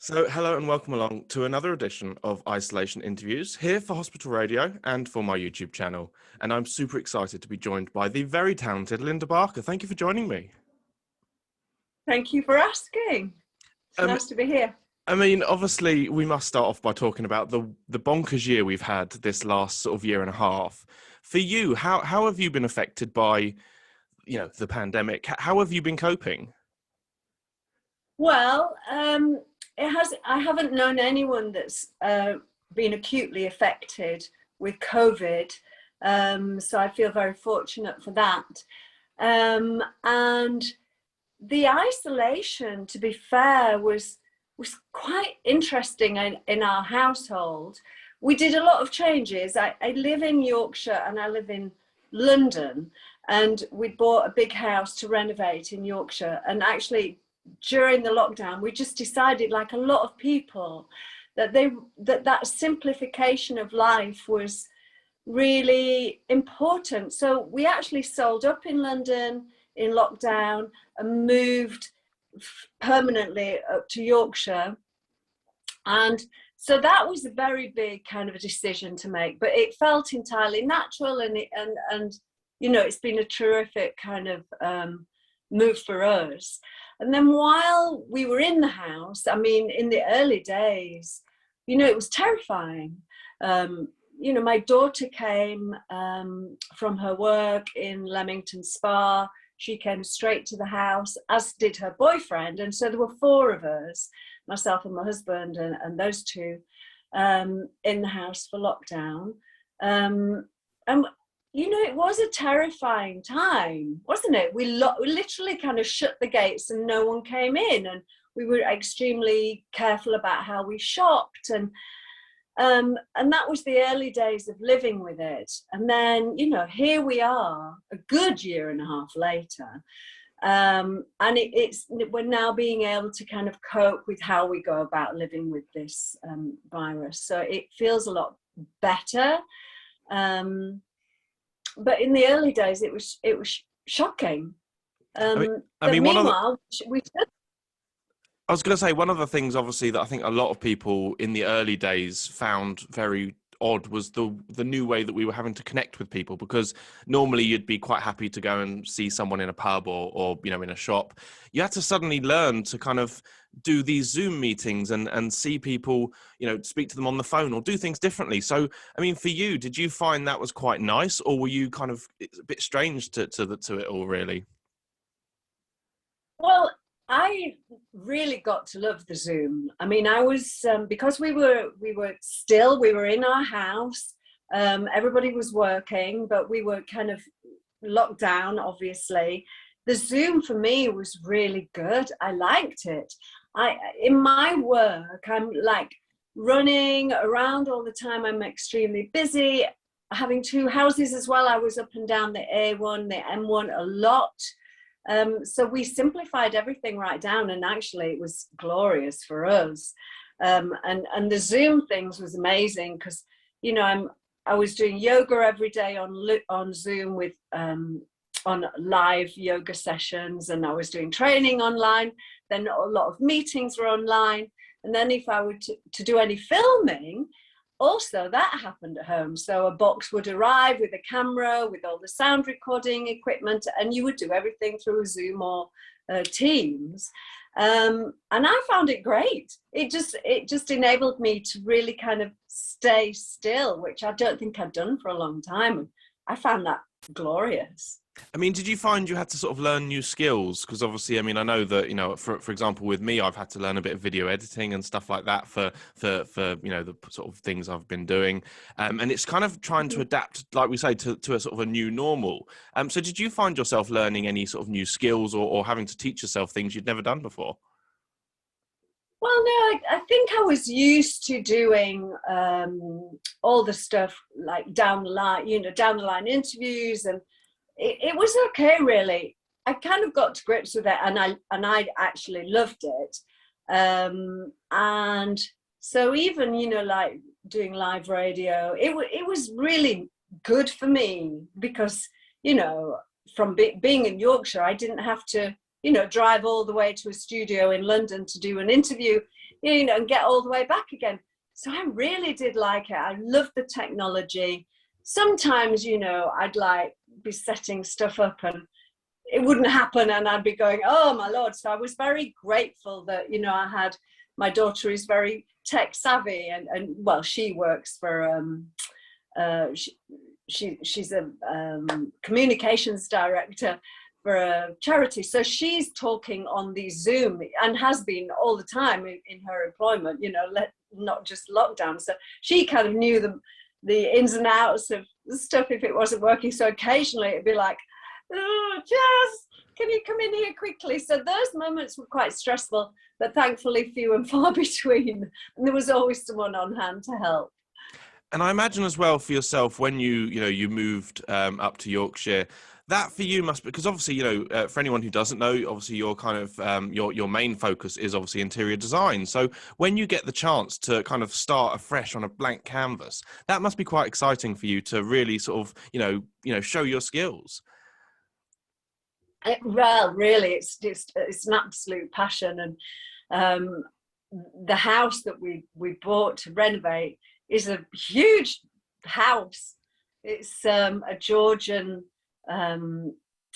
So, hello and welcome along to another edition of Isolation Interviews here for Hospital Radio and for my YouTube channel. And I'm super excited to be joined by the very talented Linda Barker. Thank you for joining me. Thank you for asking. It's nice to be here. I mean, obviously, we must start off by talking about the bonkers year we've had this last sort of year and a half. For you, how have you been affected by, the pandemic? How have you been coping? Well, I haven't known anyone that's been acutely affected with COVID, so I feel very fortunate for that. And the isolation, to be fair, was quite interesting in our household. We did a lot of changes. I live in Yorkshire and I live in London, and we bought a big house to renovate in Yorkshire. And actually, during the lockdown, we just decided, like a lot of people, that simplification of life was really important. So we actually sold up in London in lockdown and moved permanently up to Yorkshire. And so that was a very big kind of a decision to make, but it felt entirely natural, and it's been a terrific kind of move for us. And then while we were in the house, I mean, in the early days, it was terrifying. My daughter came from her work in Leamington Spa. She came straight to the house, as did her boyfriend. And so there were four of us, myself and my husband and those two, in the house for lockdown. And it was a terrifying time, wasn't it? We literally kind of shut the gates and no one came in, and we were extremely careful about how we shopped, and that was the early days of living with it. And then, here we are, a good year and a half later, and we're now being able to kind of cope with how we go about living with this virus. So it feels a lot better. But in the early days, it was shocking. Meanwhile, I was going to say, one of the things, obviously, that I think a lot of people in the early days found very odd was the new way that we were having to connect with people, because normally you'd be quite happy to go and see someone in a pub or in a shop. You had to suddenly learn to kind of do these Zoom meetings and see people, speak to them on the phone or do things differently. So, I mean, for you, did you find that was quite nice, or were you kind of a bit strange to it all, really? Well, I really got to love the Zoom. I mean, I was, because we were in our house, everybody was working, but we were kind of locked down, obviously. The Zoom for me was really good. I liked it. In my work, I'm like running around all the time. I'm extremely busy, having two houses as well. I was up and down the A1, the M1 a lot. So we simplified everything right down, and actually it was glorious for us. And the Zoom things was amazing, because, I was doing yoga every day on Zoom with on live yoga sessions, and I was doing training online. Then a lot of meetings were online. And then if I were to do any filming, also that happened at home. So a box would arrive with a camera, with all the sound recording equipment, and you would do everything through a Zoom or Teams. And I found it great. It just enabled me to really kind of stay still, which I don't think I'd done for a long time. And I found that glorious. I mean, did you find you had to sort of learn new skills? Because obviously, I mean, I know that, for example, with me, I've had to learn a bit of video editing and stuff like that for the sort of things I've been doing. And it's kind of trying to adapt, like we say, to a sort of a new normal. So did you find yourself learning any sort of new skills or having to teach yourself things you'd never done before? Well, no, I think I was used to doing all the stuff like down the line interviews, and it was okay, really. I kind of got to grips with it, and I actually loved it. And so even, like doing live radio, it was really good for me, because, from being in Yorkshire, I didn't have to, drive all the way to a studio in London to do an interview. you know, and get all the way back again. So I really did like it. I loved the technology. Sometimes, you know, I'd like be setting stuff up and it wouldn't happen, and I'd be going, oh my Lord. So I was very grateful that, you know, I had, my daughter is very tech savvy, and well, she works for, she's a communications director for a charity. So she's talking on the Zoom, and has been all the time in her employment, you know, not just lockdown. So she kind of knew the ins and outs of the stuff if it wasn't working. So occasionally it'd be like, oh, Jazz, can you come in here quickly? So those moments were quite stressful, but thankfully few and far between. And there was always someone on hand to help. And I imagine as well for yourself, when you moved up to Yorkshire, that for you must, because obviously, you know, for anyone who doesn't know, obviously your kind of your main focus is obviously interior design. So when you get the chance to kind of start afresh on a blank canvas, that must be quite exciting for you to really sort of, you know, show your skills. Well, really, it's an absolute passion. And the house that we bought to renovate is a huge house. It's a Georgian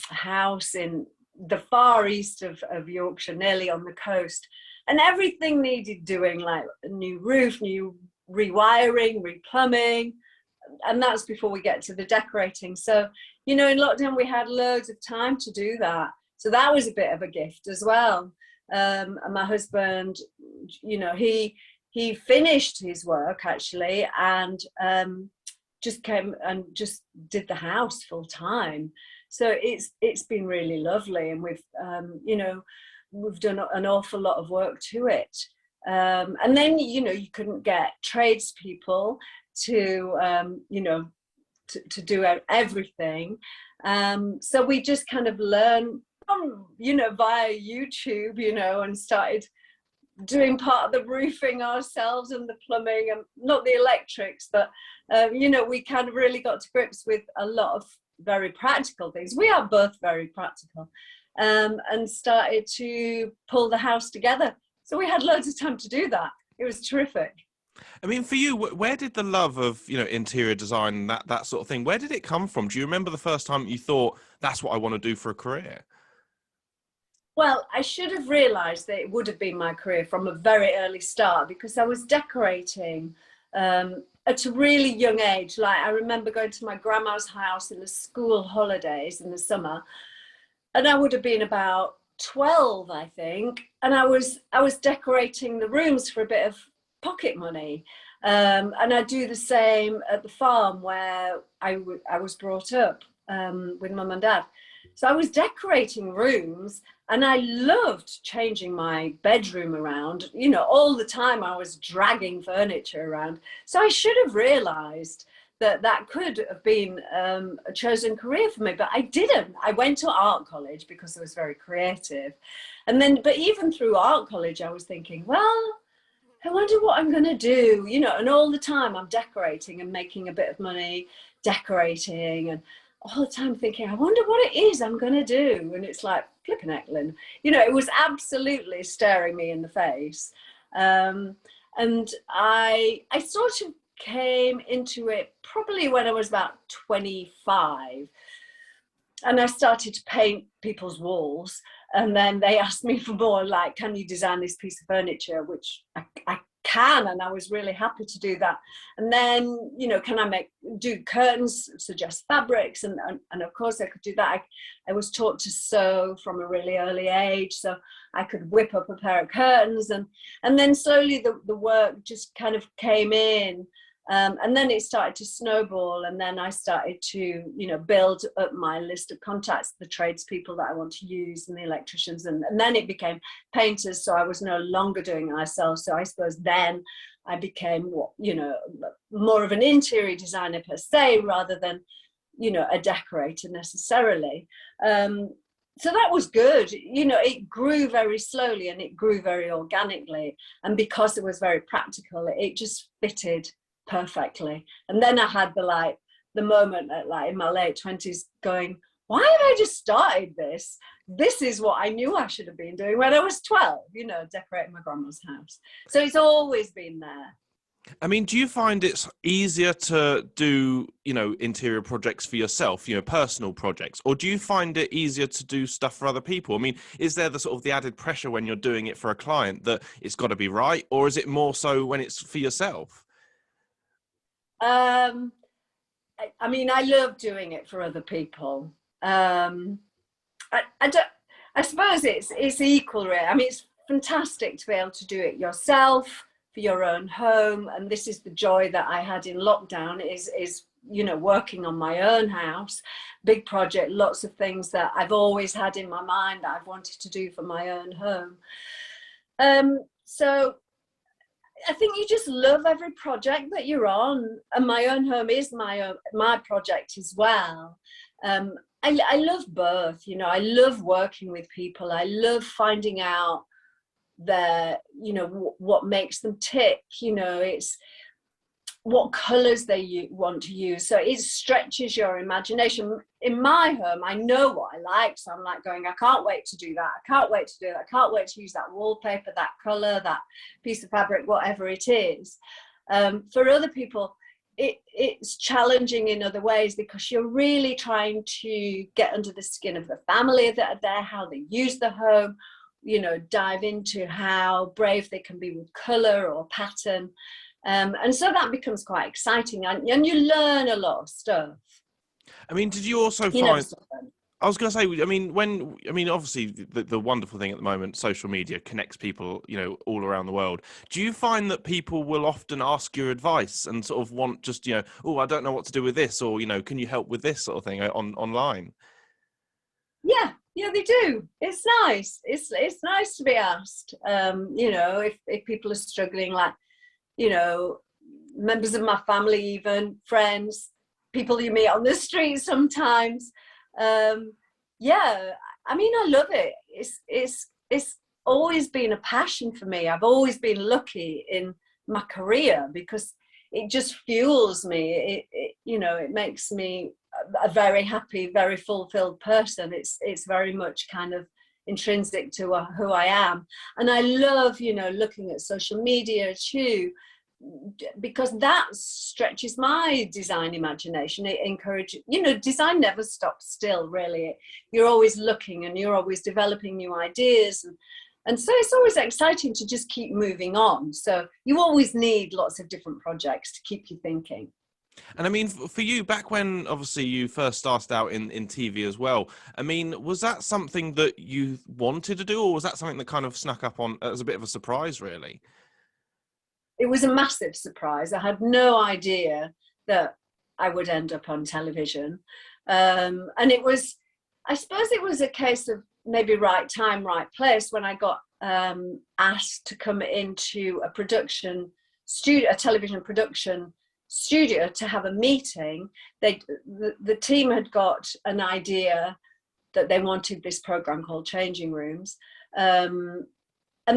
house in the far east of Yorkshire, nearly on the coast, and everything needed doing, like a new roof, new rewiring, replumbing, and that's before we get to the decorating. So, you know, in lockdown we had loads of time to do that, so that was a bit of a gift as well. And my husband, you know, he finished his work actually, and just came and just did the house full time. So it's been really lovely, and we've you know, we've done an awful lot of work to it. And then, you know, you couldn't get tradespeople to you know, to do everything. So we just kind of learned, you know, via YouTube, you know, and started doing part of the roofing ourselves and the plumbing, and not the electrics, but you know, we kind of really got to grips with a lot of very practical things. We are both very practical, and started to pull the house together. So we had loads of time to do that. It was terrific. I mean, for you, where did the love of, you know, interior design, that sort of thing, where did it come from? Do you remember the first time you thought, that's what I want to do for a career? Well, I should have realised that it would have been my career from a very early start, because I was decorating at a really young age. Like, I remember going to my grandma's house in the school holidays in the summer, and I would have been about 12, I think, and I was decorating the rooms for a bit of pocket money. And I do the same at the farm where I was brought up with mum and dad. So I was decorating rooms, and I loved changing my bedroom around. You know, all the time I was dragging furniture around. So I should have realised that could have been a chosen career for me, but I didn't. I went to art college because I was very creative. And then, but even through art college, I was thinking, well, I wonder what I'm going to do, you know, and all the time I'm decorating and making a bit of money decorating, and all the time thinking, I wonder what it is I'm going to do. And it's like, flipping heckling, you know, it was absolutely staring me in the face. And I sort of came into it probably when I was about 25. And I started to paint people's walls. And then they asked me for more, like, can you design this piece of furniture? Which I can, and I was really happy to do that. And then, you know, can I do curtains, suggest fabrics? And of course I could do that. I was taught to sew from a really early age, so I could whip up a pair of curtains. And then slowly the work just kind of came in. And then it started to snowball, and then I started to, you know, build up my list of contacts, the tradespeople that I want to use, and the electricians, and then it became painters. So I was no longer doing it myself. So I suppose then I became, you know, more of an interior designer per se, rather than, you know, a decorator necessarily. So that was good. You know, it grew very slowly and it grew very organically, and because it was very practical, it just fitted perfectly. And then I had the moment at, like, in my late 20s going, why have I just started this? This is what I knew I should have been doing when I was 12, you know, decorating my grandma's house. So it's always been there. I mean, do you find it's easier to do, you know, interior projects for yourself, you know, personal projects, or do you find it easier to do stuff for other people? I mean, is there the sort of the added pressure when you're doing it for a client that it's got to be right, or is it more so when it's for yourself? I mean, I love doing it for other people. I suppose it's equal, really. I mean, it's fantastic to be able to do it yourself for your own home, and this is the joy that I had in lockdown, is you know, working on my own house, big project, lots of things that I've always had in my mind that I've wanted to do for my own home. So I think you just love every project that you're on, and my own home is my project as well. I love both, you know. I love working with people. I love finding out you know, what makes them tick. You know, it's what colors they want to use. So it stretches your imagination. In my home, I know what I like, so I'm like going, I can't wait to do that. I can't wait to do that. I can't wait to use that wallpaper, that color, that piece of fabric, whatever it is. For other people, it's challenging in other ways, because you're really trying to get under the skin of the family that are there, how they use the home, you know, dive into how brave they can be with color or pattern. And so that becomes quite exciting, and you learn a lot of stuff. I mean, did you also find... I was going to say, I mean, obviously the wonderful thing at the moment, social media connects people, you know, all around the world. Do you find that people will often ask your advice and sort of want just, you know, oh, I don't know what to do with this, or, you know, can you help with this sort of thing online? Yeah, they do. It's nice. It's nice to be asked. You know, if people are struggling, like, you know, members of my family, even friends, people you meet on the street sometimes. Yeah, I mean, I love it. It's always been a passion for me. I've always been lucky in my career because it just fuels me. It you know, it makes me a very happy, very fulfilled person. It's very much kind of intrinsic to who I am. And I love, you know, looking at social media too, because that stretches my design imagination. It encourages, you know, design never stops still, really. You're always looking and you're always developing new ideas, and so it's always exciting to just keep moving on. So you always need lots of different projects to keep you thinking. And I mean, for you, back when obviously you first started out in TV as well, I mean, was that something that you wanted to do, or was that something that kind of snuck up on as a bit of a surprise, really? It was a massive surprise. I had no idea that I would end up on television. And it was, I suppose it was a case of maybe right time, right place, when I got asked to come into a production studio, a television production studio, to have a meeting. The team had got an idea that they wanted this program called Changing Rooms, and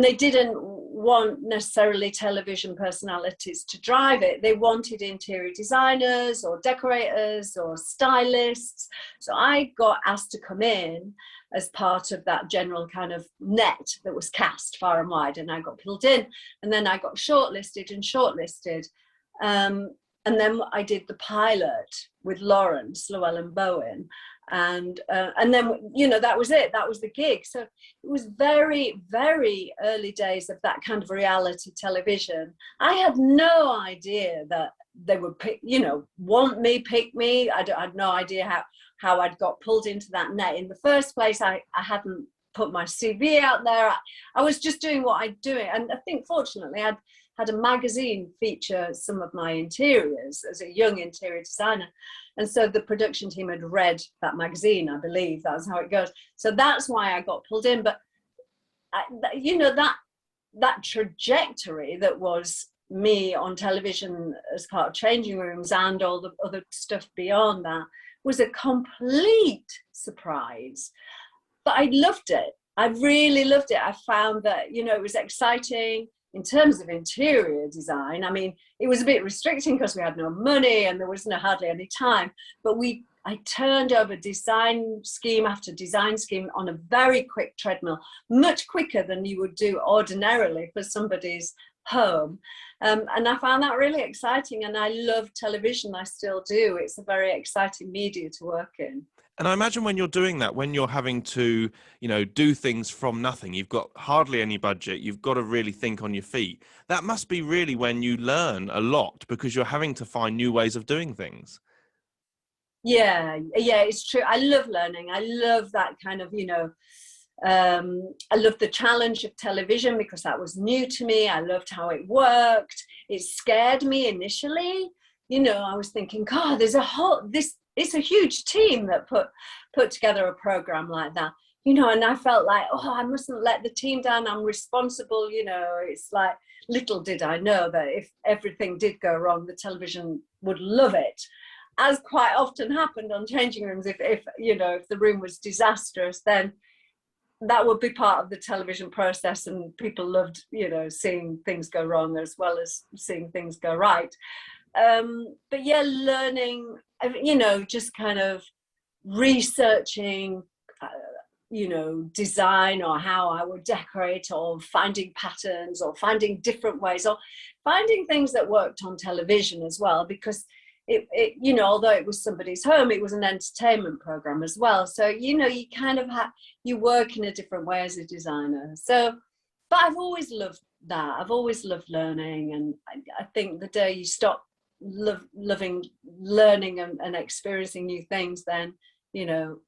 they didn't want necessarily television personalities to drive it. They wanted interior designers or decorators or stylists. So I got asked to come in as part of that general kind of net that was cast far and wide, and I got pulled in, and then I got shortlisted. And then I did the pilot with Lawrence Llewellyn-Bowen, and then, you know, that was it. That was the gig. So it was very, very early days of that kind of reality television. I had no idea that they would pick, you know, want me, pick me. I had no idea how I'd got pulled into that net in the first place. I hadn't put my CV out there. I was just doing what I'd do, and I think fortunately I'd had a magazine feature some of my interiors as a young interior designer, and so the production team had read that magazine. I believe that's how it goes. So that's why I got pulled in. But you know, that trajectory that was me on television as part of Changing Rooms and all the other stuff beyond that was a complete surprise. But I loved it. I really loved it. I found that, you know, it was exciting. In terms of interior design, I mean, it was a bit restricting because we had no money and there was hardly any time, but we I turned over design scheme after design scheme on a very quick treadmill, much quicker than you would do ordinarily for somebody's home. And I found that really exciting, and I love television. I still do. It's a very exciting media to work in. And I imagine when you're doing that, when you're having to, do things from nothing, you've got hardly any budget, you've got to really think on your feet. That must be really when you learn a lot, because you're having to find new ways of doing things. Yeah, it's true. I love learning. I love that kind of, I love the challenge of television because that was new to me. I loved how it worked. It scared me initially. I was thinking, God, it's a huge team that put together a program like that. And I felt like, oh, I mustn't let the team down. I'm responsible. It's like, little did I know that if everything did go wrong, the television would love it. As quite often happened on changing rooms, if the room was disastrous, then that would be part of the television process, and people loved seeing things go wrong as well as seeing things go right. But yeah, learning, just kind of researching design, or how I would decorate, or finding patterns, or finding different ways, or finding things that worked on television as well, because it although it was somebody's home, it was an entertainment program as well. So, you kind of you work in a different way as a designer. So, but I've always loved that. I've always loved learning. And I think the day you stop loving learning and experiencing new things, then, you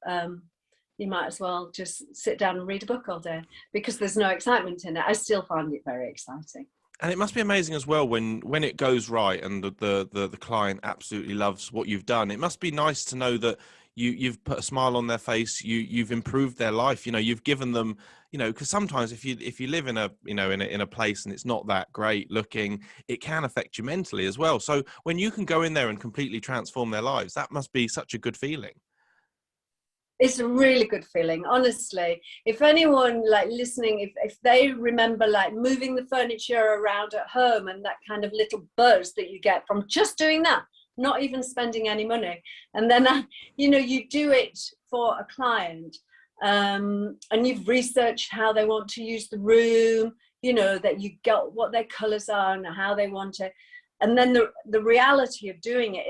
might as well just sit down and read a book all day, because there's no excitement in it. I still find it very exciting. And it must be amazing as well when it goes right and the client absolutely loves what you've done. It must be nice to know that you've put a smile on their face. You've improved their life. You've given them. Because sometimes if you live in a place and it's not that great looking, it can affect you mentally as well. So when you can go in there and completely transform their lives, that must be such a good feeling. It's a really good feeling, honestly. If anyone listening, if they remember moving the furniture around at home, and that kind of little buzz that you get from just doing that, not even spending any money, and then you do it for a client, and you've researched how they want to use the room, that you got what their colors are and how they want it, and then the reality of doing it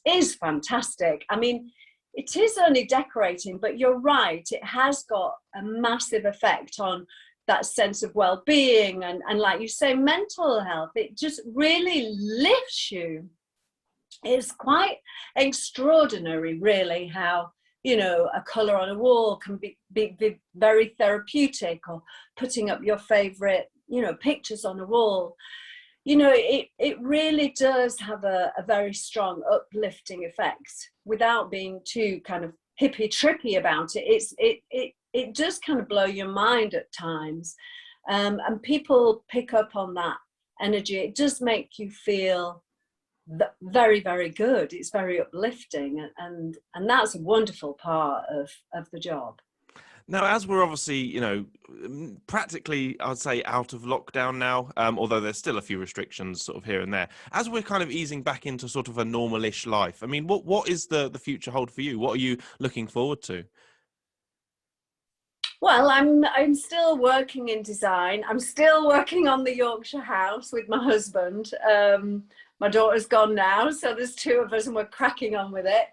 is fantastic. I mean, it is only decorating, but you're right, it has got a massive effect on that sense of well-being and like you say, mental health. It just really lifts you. It's quite extraordinary, really, how, a colour on a wall can be very therapeutic, or putting up your favourite, pictures on a wall. It really does have a very strong uplifting effect without being too kind of hippie trippy about it. It does kind of blow your mind at times, and people pick up on that energy. It does make you feel very, very good. It's very uplifting, and that's a wonderful part of the job. Now, as we're obviously, practically, I'd say, out of lockdown now, although there's still a few restrictions sort of here and there, as we're kind of easing back into sort of a normal-ish life, I mean, what is the future hold for you? What are you looking forward to? Well, I'm still working in design. I'm still working on the Yorkshire house with my husband. My daughter's gone now, so there's two of us and we're cracking on with it.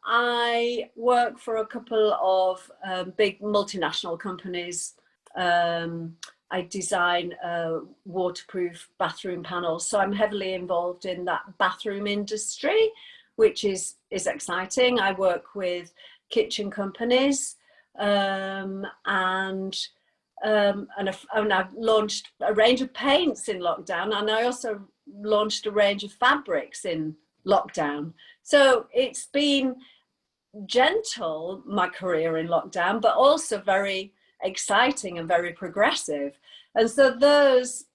I work for a couple of big multinational companies. I design waterproof bathroom panels, so I'm heavily involved in that bathroom industry, which is exciting. I work with kitchen companies, and I've launched a range of paints in lockdown, and I also launched a range of fabrics in lockdown. So it's been gentle, my career in lockdown, but also very exciting and very progressive. And so those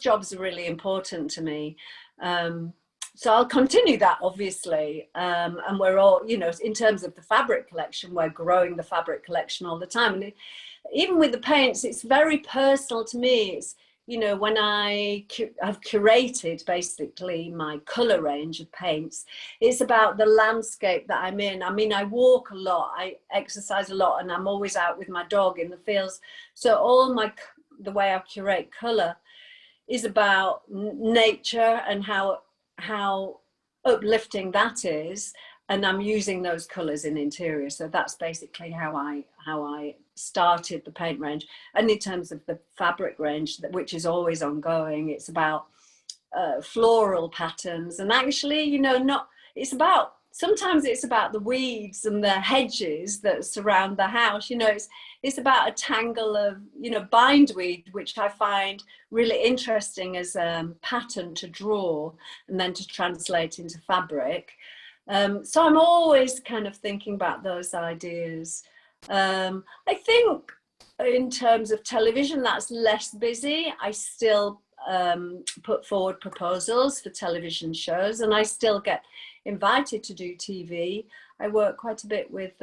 jobs are really important to me. So I'll continue that, obviously. And we're all, in terms of the fabric collection, we're growing the fabric collection all the time. And even with the paints, it's very personal to me. you know, when I've curated basically my colour range of paints, it's about the landscape that I'm in. I mean, I walk a lot, I exercise a lot, and I'm always out with my dog in the fields. So the way I curate colour is about nature and how uplifting that is. And I'm using those colours in interior. So that's basically how I started the paint range. And in terms of the fabric range, which is always ongoing, it's about floral patterns. And actually, you know, sometimes it's about the weeds and the hedges that surround the house. You know, it's about a tangle of, you know, bindweed, which I find really interesting as a pattern to draw and then to translate into fabric. So I'm always kind of thinking about those ideas. I think in terms of television, that's less busy. I still put forward proposals for television shows, and I still get invited to do TV. I work quite a bit with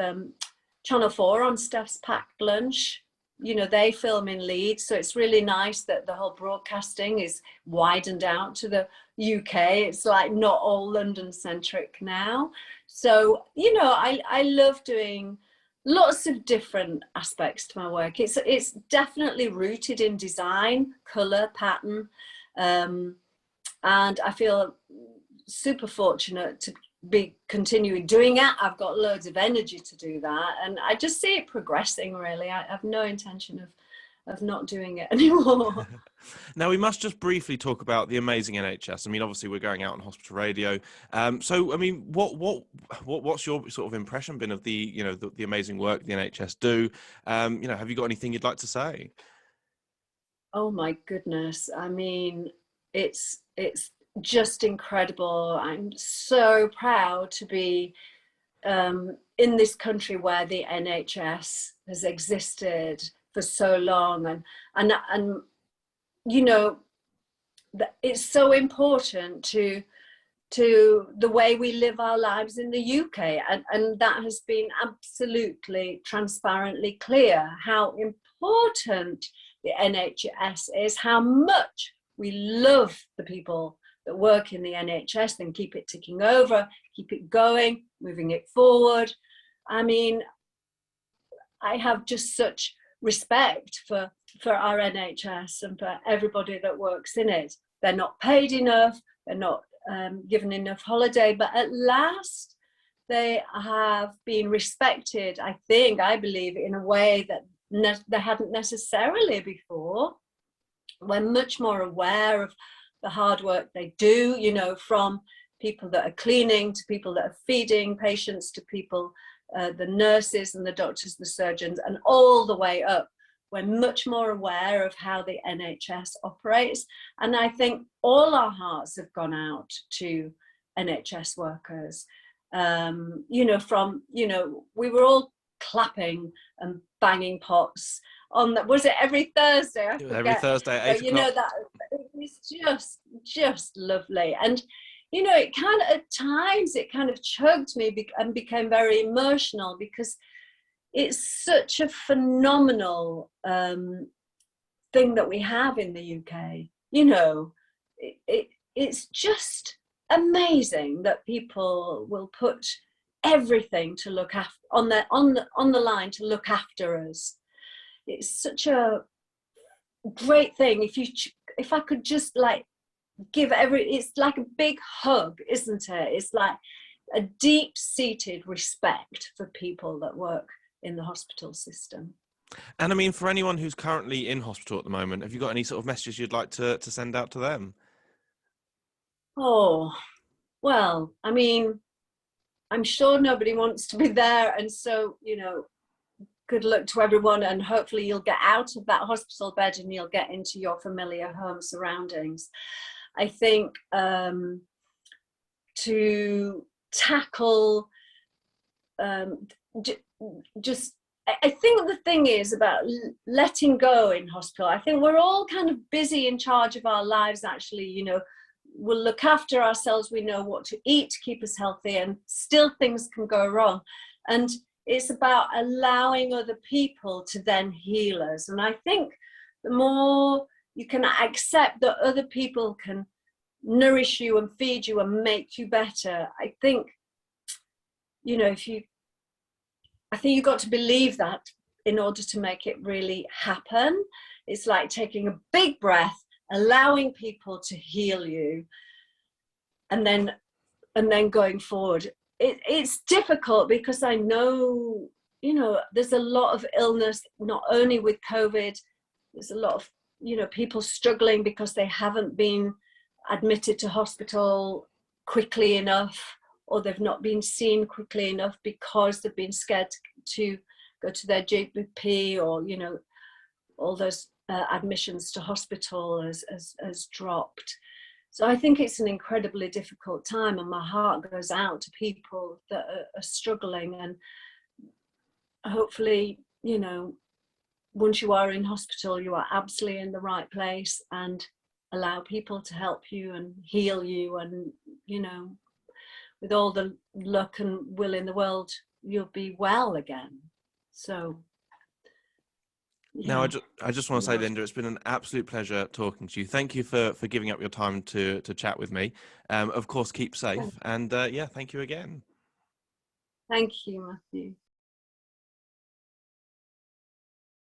Channel 4 on Steph's Packed Lunch. You know, they film in Leeds, so it's really nice that the whole broadcasting is widened out to the UK. It's like not all London centric now. So, you know, I love doing lots of different aspects to my work. It's definitely rooted in design, colour, pattern, and I feel super fortunate to be continuing doing it. I've got loads of energy to do that, and I just see it progressing, really. I have no intention of not doing it anymore. Now, we must just briefly talk about the amazing NHS. I mean, obviously we're going out on hospital radio. So, I mean, what's your sort of impression been of the, you know, the amazing work the NHS do? You know, have you got anything you'd like to say? Oh my goodness. I mean, it's just incredible. I'm so proud to be in this country where the NHS has existed for so long, and you know, it's so important to the way we live our lives in the UK, and that has been absolutely transparently clear how important the NHS is, how much we love the people that work in the NHS and keep it ticking over, keep it going, moving it forward. I mean, I have just such respect for our NHS and for everybody that works in it. They're not paid enough, they're not given enough holiday, but at last they have been respected, I believe, in a way that they hadn't necessarily before. We're much more aware of the hard work they do, you know, from people that are cleaning to people that are feeding patients to people, the nurses and the doctors, the surgeons, and all the way up. We're much more aware of how the NHS operates. And I think all our hearts have gone out to NHS workers. You know, we were all clapping and banging pots on that. Was it every Thursday? I forget. Every Thursday at 8 o'clock. You know, that it was just lovely. And you know, it kind of at times it kind of choked me and became very emotional, because it's such a phenomenal thing that we have in the UK. You know, it's just amazing that people will put everything to look after on the line to look after us. It's such a great thing. If I could just like give it's like a big hug, isn't it? It's like a deep-seated respect for people that work in the hospital system. And I mean, for anyone who's currently in hospital at the moment, have you got any sort of messages you'd like to send out to them? Oh, well, I mean, I'm sure nobody wants to be there, and so, you know, good luck to everyone, and hopefully you'll get out of that hospital bed and you'll get into your familiar home surroundings. I think to tackle just, I think the thing is about letting go in hospital. I think we're all kind of busy in charge of our lives, actually. You know, we'll look after ourselves, we know what to eat to keep us healthy, and still things can go wrong. And it's about allowing other people to then heal us. And I think the more you can accept that other people can nourish you and feed you and make you better. I think, you know, I think you've got to believe that in order to make it really happen. It's like taking a big breath, allowing people to heal you, and then going forward. It's difficult because I know, you know, there's a lot of illness, not only with COVID, there's a lot of, you know, people struggling because they haven't been admitted to hospital quickly enough, or they've not been seen quickly enough because they've been scared to go to their GP, or, you know, all those admissions to hospital has dropped. So I think it's an incredibly difficult time, and my heart goes out to people that are struggling. And hopefully, you know, once you are in hospital, you are absolutely in the right place, and allow people to help you and heal you. And, you know, with all the luck and will in the world, you'll be well again. So. Yeah. Now, I just want to say, Linda, it's been an absolute pleasure talking to you. Thank you for giving up your time to chat with me. Of course, keep safe. And yeah, thank you again. Thank you, Matthew.